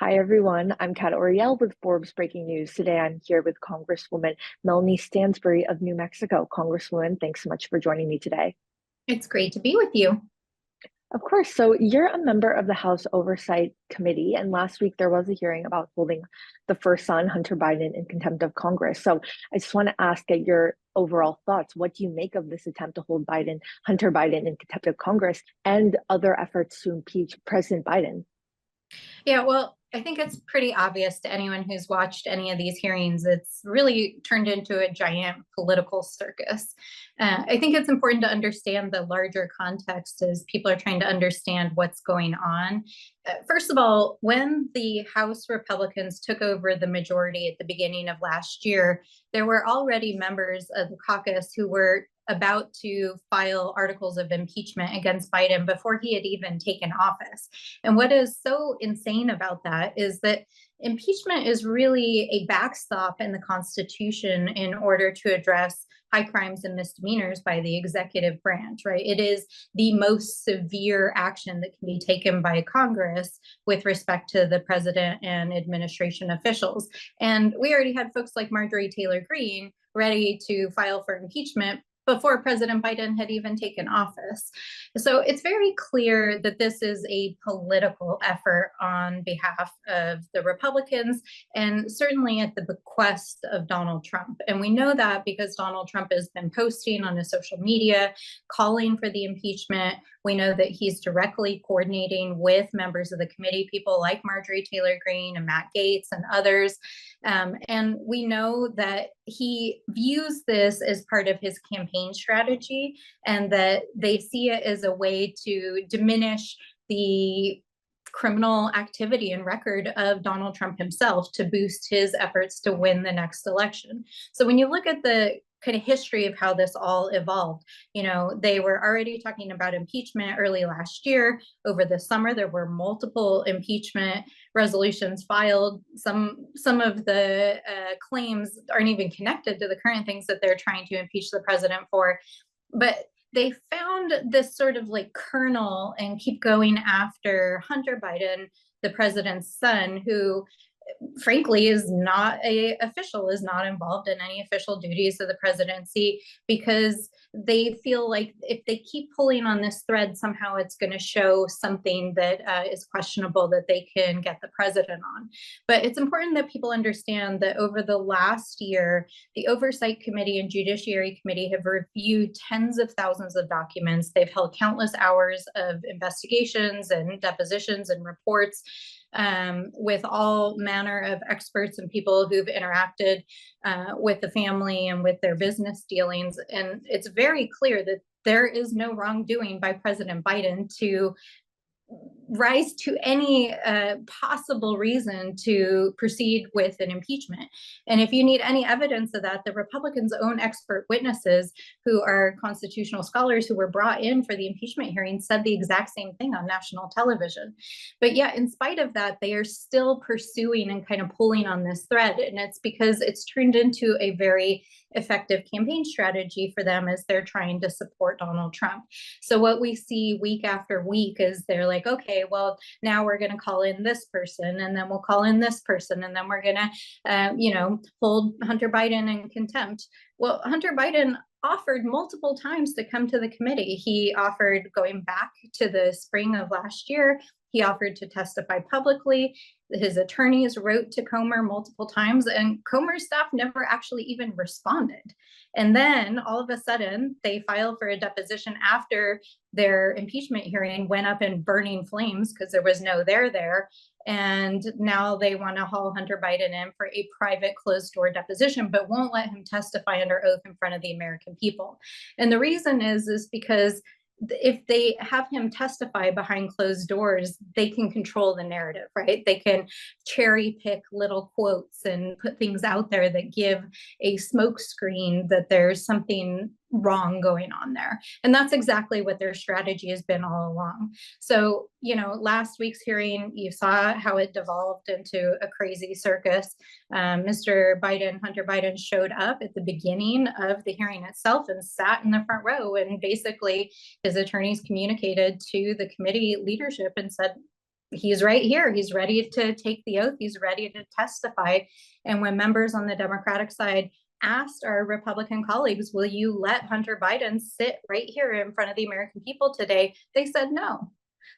Hi, everyone. I'm Kat Oriel with Forbes Breaking News. Today, I'm here with Congresswoman Melanie Stansbury of New Mexico. Congresswoman, thanks so much for joining me today. It's great to be with you. Of course. So, you're a member of the House Oversight Committee, and last week there was a hearing about holding the first son, Hunter Biden, in contempt of Congress. So, I just want to ask at your overall thoughts. What do you make of this attempt to hold Hunter Biden, in contempt of Congress, and other efforts to impeach President Biden? Yeah, well, I think it's pretty obvious to anyone who's watched any of these hearings. It's really turned into a giant political circus. I think it's important to understand the larger context as people are trying to understand what's going on. First of all, when the House Republicans took over the majority at the beginning of last year, there were already members of the caucus who were about to file articles of impeachment against Biden before he had even taken office. And what is so insane about that is that impeachment is really a backstop in the Constitution in order to address high crimes and misdemeanors by the executive branch, right? It is the most severe action that can be taken by Congress with respect to the president and administration officials. And we already had folks like Marjorie Taylor Greene ready to file for impeachment before President Biden had even taken office. So it's very clear that this is a political effort on behalf of the Republicans and certainly at the bequest of Donald Trump. And we know that because Donald Trump has been posting on his social media, calling for the impeachment. We know that he's directly coordinating with members of the committee, people like Marjorie Taylor Greene and Matt Gaetz and others. And we know that he views this as part of his campaign strategy and that they see it as a way to diminish the criminal activity and record of Donald Trump himself to boost his efforts to win the next election. So when you look at the kind of history of how this all evolved, they were already talking about impeachment early last year. Over the summer, there were multiple impeachment resolutions filed. Some of the claims aren't even connected to the current things that they're trying to impeach the president for. But they found this sort of like kernel and keep going after Hunter Biden, the president's son, who frankly is not a official, is not involved in any official duties of the presidency, because they feel like if they keep pulling on this thread, somehow it's going to show something that is questionable that they can get the president on. But it's important that people understand that over the last year, the Oversight Committee and Judiciary Committee have reviewed tens of thousands of documents. They've held countless hours of investigations and depositions and reports with all manner of experts and people who've interacted with the family and with their business dealings. And it's very clear that there is no wrongdoing by President Biden to rise to any possible reason to proceed with an impeachment. And if you need any evidence of that, the Republicans' own expert witnesses, who are constitutional scholars who were brought in for the impeachment hearing, said the exact same thing on national television. But yet, in spite of that, they are still pursuing and kind of pulling on this thread. And it's because it's turned into a very effective campaign strategy for them as they're trying to support Donald Trump. So what we see week after week is they're like, okay, well, now we're going to call in this person, and then we'll call in this person, and then we're going to, hold Hunter Biden in contempt. Well, Hunter Biden offered multiple times to come to the committee. He offered going back to the spring of last year. He offered to testify publicly. His attorneys wrote to Comer multiple times, and Comer's staff never actually even responded. And then all of a sudden, they filed for a deposition after their impeachment hearing went up in burning flames because there was no there. And now they want to haul Hunter Biden in for a private closed door deposition, but won't let him testify under oath in front of the American people. And the reason is because if they have him testify behind closed doors, they can control the narrative, right? They can cherry pick little quotes and put things out there that give a smokescreen that there's something wrong going on there. And that's exactly what their strategy has been all along. So, last week's hearing, you saw how it devolved into a crazy circus. Hunter Biden showed up at the beginning of the hearing itself and sat in the front row. And basically his attorneys communicated to the committee leadership and said, he's right here. He's ready to take the oath. He's ready to testify. And when members on the Democratic side asked our Republican colleagues, will you let Hunter Biden sit right here in front of the American people today? They said no.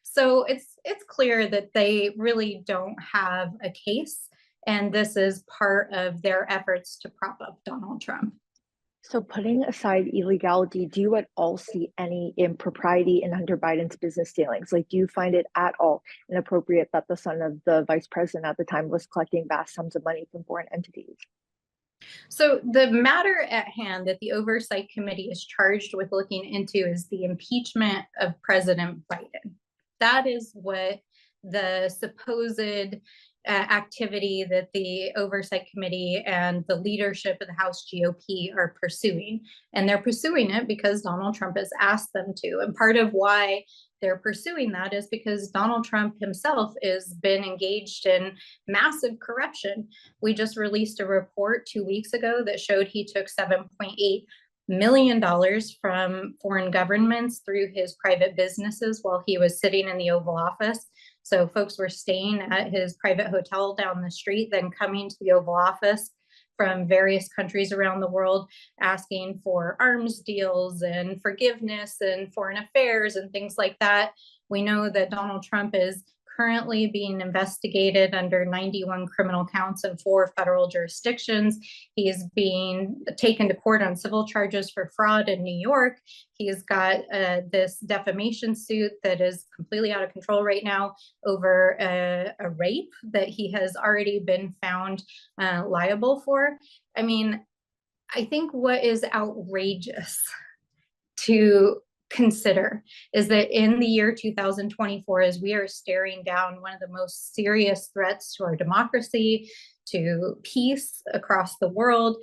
So it's clear that they really don't have a case. And this is part of their efforts to prop up Donald Trump. So putting aside illegality, do you at all see any impropriety in Hunter Biden's business dealings? Like, do you find it at all inappropriate that the son of the vice president at the time was collecting vast sums of money from foreign entities? So the matter at hand that the Oversight Committee is charged with looking into is the impeachment of President Biden. That is what the supposed activity that the Oversight Committee and the leadership of the House GOP are pursuing. And they're pursuing it because Donald Trump has asked them to. And part of why they're pursuing that is because Donald Trump himself has been engaged in massive corruption. We just released a report 2 weeks ago that showed he took $7.8 million from foreign governments through his private businesses while he was sitting in the Oval Office. So folks were staying at his private hotel down the street, then coming to the Oval Office from various countries around the world, asking for arms deals and forgiveness and foreign affairs and things like that. We know that Donald Trump is currently being investigated under 91 criminal counts in 4 federal jurisdictions. He is being taken to court on civil charges for fraud in New York. He's got this defamation suit that is completely out of control right now over a rape that he has already been found liable for. I mean, I think what is outrageous to consider is that in the year 2024, as we are staring down one of the most serious threats to our democracy, to peace across the world,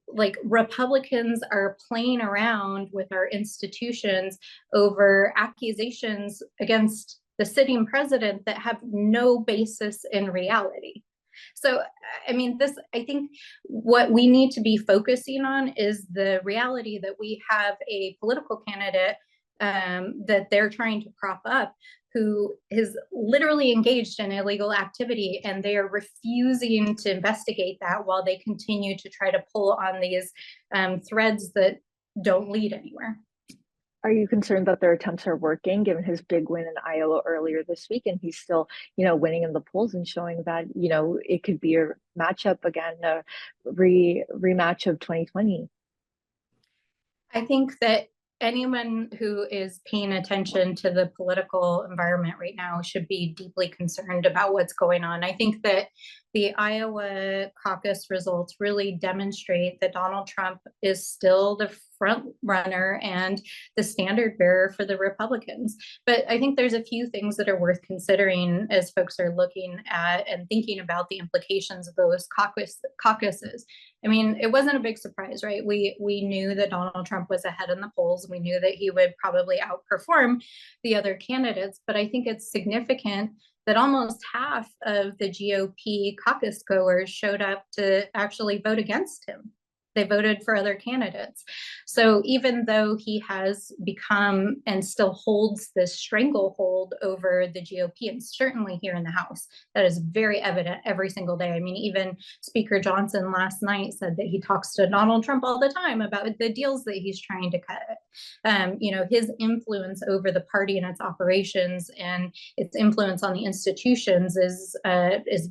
like Republicans are playing around with our institutions over accusations against the sitting president that have no basis in reality. So, I mean, I think what we need to be focusing on is the reality that we have a political candidate that they're trying to prop up who is literally engaged in illegal activity, and they are refusing to investigate that while they continue to try to pull on these threads that don't lead anywhere. Are you concerned that their attempts are working, given his big win in Iowa earlier this week, and he's still, winning in the polls and showing that, it could be a matchup again, a rematch of 2020? I think that anyone who is paying attention to the political environment right now should be deeply concerned about what's going on. I think that the Iowa caucus results really demonstrate that Donald Trump is still the front runner and the standard bearer for the Republicans. But I think there's a few things that are worth considering as folks are looking at and thinking about the implications of those caucuses. I mean, it wasn't a big surprise, right? We knew that Donald Trump was ahead in the polls. We knew that he would probably outperform the other candidates. But I think it's significant that almost half of the GOP caucus goers showed up to actually vote against him. They voted for other candidates. So even though he has become and still holds this stranglehold over the GOP, and certainly here in the House, that is very evident every single day. I mean, even Speaker Johnson last night said that he talks to Donald Trump all the time about the deals that he's trying to cut. His influence over the party and its operations and its influence on the institutions is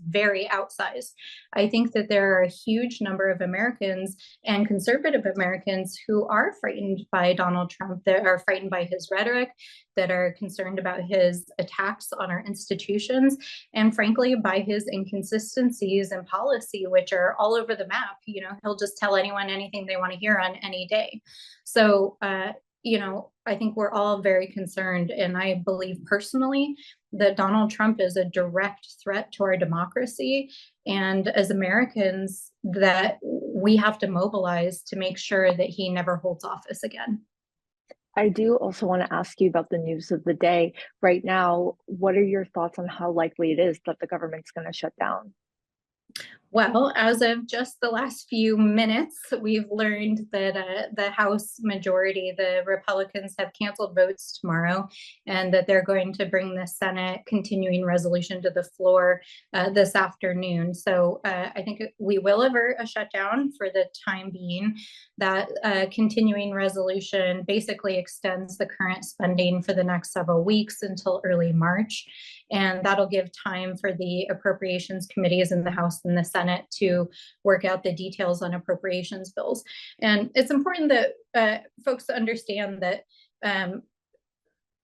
very outsized. I think that there are a huge number of Americans and conservative Americans who are frightened by Donald Trump, that are frightened by his rhetoric, that are concerned about his attacks on our institutions, and frankly, by his inconsistencies in policy, which are all over the map. He'll just tell anyone anything they want to hear on any day. So, I think we're all very concerned. And I believe personally that Donald Trump is a direct threat to our democracy. And as Americans, that we have to mobilize to make sure that he never holds office again. I do also want to ask you about the news of the day. Right now, what are your thoughts on how likely it is that the government's going to shut down? Well, as of just the last few minutes, we've learned that the House majority, the Republicans, have canceled votes tomorrow, and that they're going to bring the Senate continuing resolution to the floor this afternoon. So I think we will avert a shutdown for the time being. That continuing resolution basically extends the current spending for the next several weeks until early March. And that'll give time for the appropriations committees in the House and the Senate to work out the details on appropriations bills. And it's important that folks understand that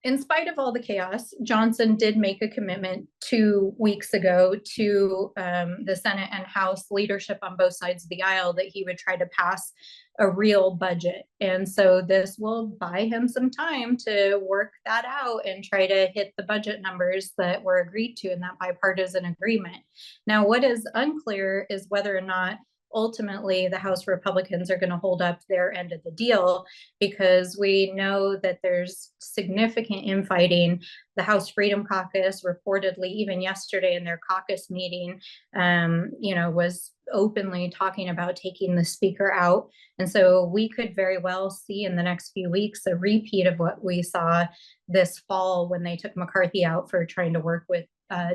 in spite of all the chaos, Johnson did make a commitment 2 weeks ago to the Senate and House leadership on both sides of the aisle that he would try to pass a real budget. And so this will buy him some time to work that out and try to hit the budget numbers that were agreed to in that bipartisan agreement. Now, what is unclear is whether or not ultimately the House Republicans are going to hold up their end of the deal, because we know that there's significant infighting. The House Freedom Caucus reportedly, even yesterday in their caucus meeting, was openly talking about taking the speaker out. And so we could very well see in the next few weeks a repeat of what we saw this fall when they took McCarthy out for trying to work with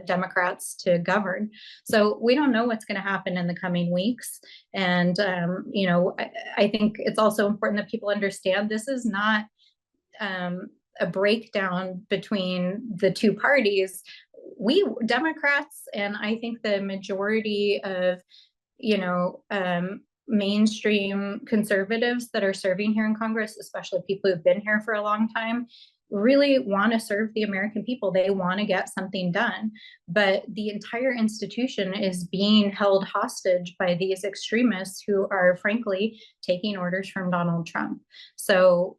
Democrats to govern. So we don't know what's going to happen in the coming weeks. And, I think it's also important that people understand this is not a breakdown between the two parties. We Democrats, and I think the majority of, mainstream conservatives that are serving here in Congress, especially people who've been here for a long time, really want to serve the American people. They want to get something done. But the entire institution is being held hostage by these extremists who are, frankly, taking orders from Donald Trump. So,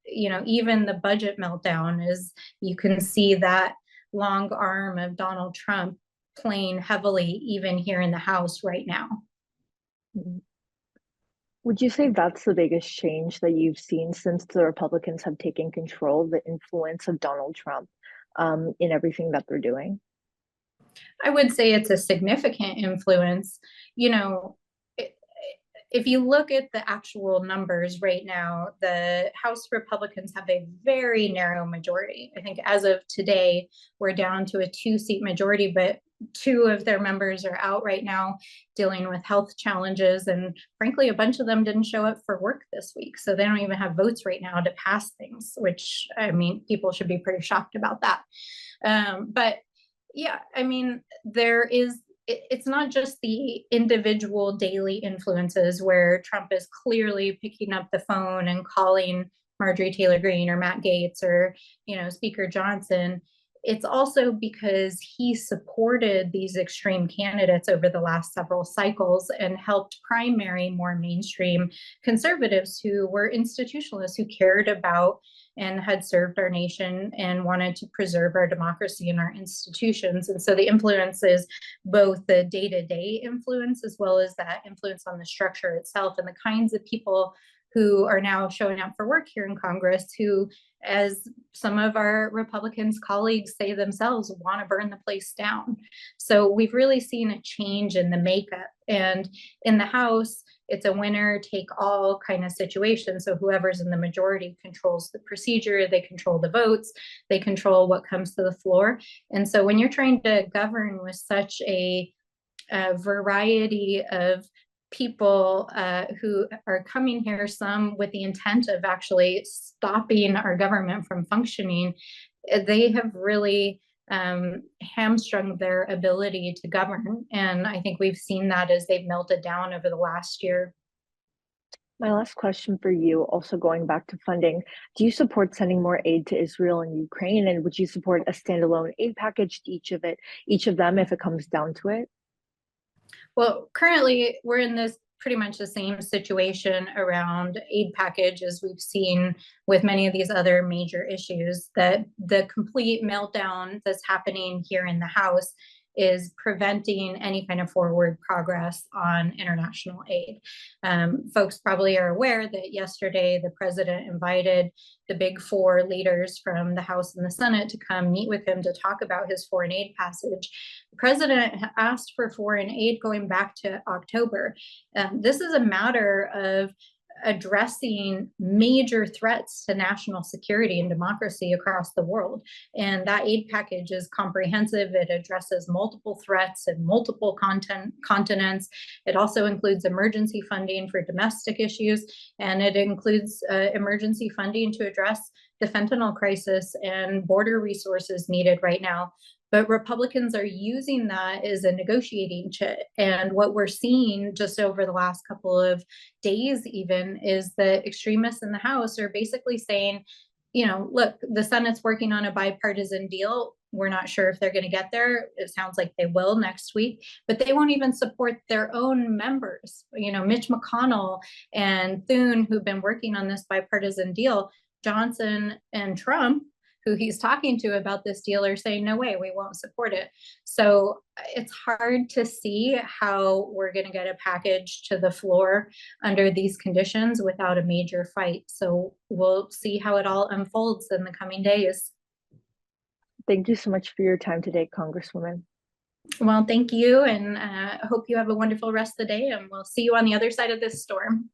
even the budget meltdown is, you can see that long arm of Donald Trump playing heavily even here in the House right now. Would you say that's the biggest change that you've seen since the Republicans have taken control, the influence of Donald Trump in everything that they're doing? I would say it's a significant influence. If you look at the actual numbers right now, the House Republicans have a very narrow majority. I think as of today, we're down to a 2-seat majority, but 2 of their members are out right now dealing with health challenges. And frankly, a bunch of them didn't show up for work this week. So they don't even have votes right now to pass things, which, people should be pretty shocked about that. But yeah, it's not just the individual daily influences where Trump is clearly picking up the phone and calling Marjorie Taylor Greene or Matt Gaetz or, Speaker Johnson. It's also because he supported these extreme candidates over the last several cycles and helped primary more mainstream conservatives who were institutionalists, who cared about and had served our nation and wanted to preserve our democracy and our institutions. And so the influence is both the day-to-day influence as well as that influence on the structure itself, and the kinds of people who are now showing up for work here in Congress, who, as some of our Republicans colleagues say themselves, want to burn the place down. So we've really seen a change in the makeup. And in the House, it's a winner take all kind of situation. So whoever's in the majority controls the procedure, they control the votes, they control what comes to the floor. And so when you're trying to govern with such a variety of people who are coming here, some with the intent of actually stopping our government from functioning, they have really hamstrung their ability to govern. And I think we've seen that as they've melted down over the last year. My last question for you, also going back to funding, do you support sending more aid to Israel and Ukraine? And would you support a standalone aid package to each of them if it comes down to it? Well, currently we're in this pretty much the same situation around aid package as we've seen with many of these other major issues, that the complete meltdown that's happening here in the House is preventing any kind of forward progress on international aid. Folks probably are aware that yesterday the president invited the big four leaders from the House and the Senate to come meet with him to talk about his foreign aid passage. The president asked for foreign aid going back to October. This is a matter of addressing major threats to national security and democracy across the world. And that aid package is comprehensive. It addresses multiple threats and multiple continents. It also includes emergency funding for domestic issues, and it includes emergency funding to address the fentanyl crisis and border resources needed right now. But Republicans are using that as a negotiating chip. And what we're seeing just over the last couple of days even is that extremists in the House are basically saying, you know, look, the Senate's working on a bipartisan deal. We're not sure if they're going to get there. It sounds like they will next week, but they won't even support their own members. You know, Mitch McConnell and Thune, who've been working on this bipartisan deal, Johnson and Trump, who he's talking to about this deal, are saying, no way, we won't support it. So it's hard to see how we're going to get a package to the floor under these conditions without a major fight. So we'll see how it all unfolds in the coming days. Thank you so much for your time today, Congresswoman. Well, thank you, and I hope you have a wonderful rest of the day, and we'll see you on the other side of this storm.